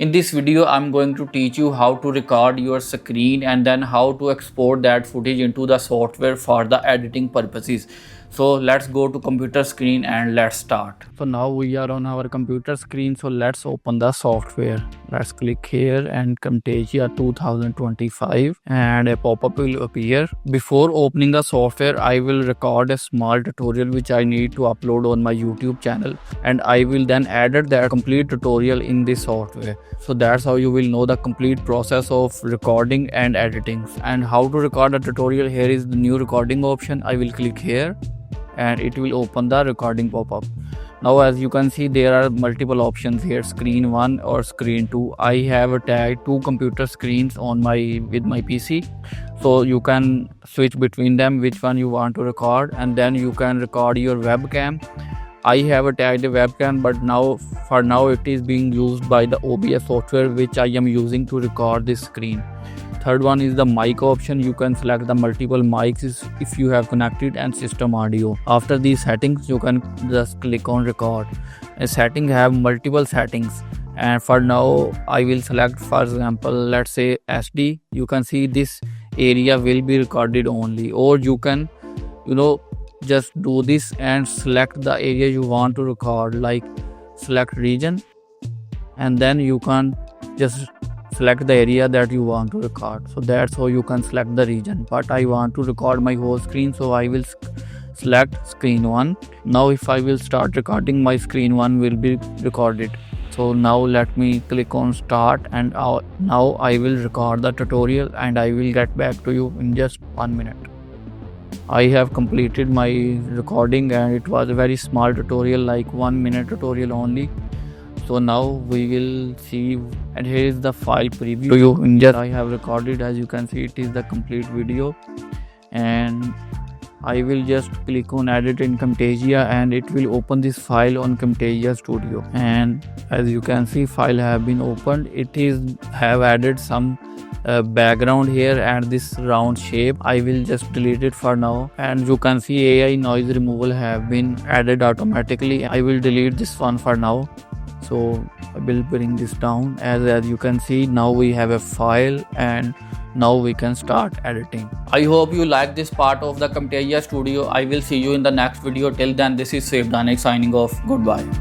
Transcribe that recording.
In this video, I'm going to teach you how to record your screen and then how to export that footage into the software for the editing purposes. So let's go to computer screen and let's start. So now we are on our computer screen. So let's open the software. Let's click here and Camtasia 2025 and a pop-up will appear. Before opening the software, I will record a small tutorial which I need to upload on my YouTube channel, and I will then edit that complete tutorial in this software. So that's how you will know the complete process of recording and editing. And how to record a tutorial, here is the new recording option. I will click here and it will open the recording pop-up. Now as you can see, there are multiple options here, screen 1 or screen 2. I have tagged two computer screens on with my PC, so you can switch between them which one you want to record, and then you can record your webcam. I have tagged the webcam, but for now it is being used by the OBS software which I am using to record this screen. Third one is the mic option. You can select the multiple mics if you have connected and system audio. After these settings, you can just click on record. A setting have multiple settings, and for now I will select, for example, let's say SD. You can see this area will be recorded only, or you can just do this and select the area you want to record, like select region, and then you can just select the area that you want to record. So that's how you can select the region. But I want to record my whole screen, so I will select screen 1. Now if I will start recording, my screen 1 will be recorded. So now let me click on start, and now I will record the tutorial and I will get back to you in just 1 minute. I have completed my recording and it was a very small tutorial, like 1 minute tutorial only. So now we will see, and here is the file preview to you. I have recorded, as you can see it is the complete video, and I will just click on edit in Camtasia and it will open this file on Camtasia Studio. And as you can see, file have been opened. Have added some background here and this round shape. I will just delete it for now, and you can see AI noise removal have been added automatically. I will delete this one for now. So I will bring this down. As you can see, now we have a file and now we can start editing. I hope you like this part of the Camtasia Studio. I will see you in the next video. Till then, this is Saif Danik signing off. Goodbye.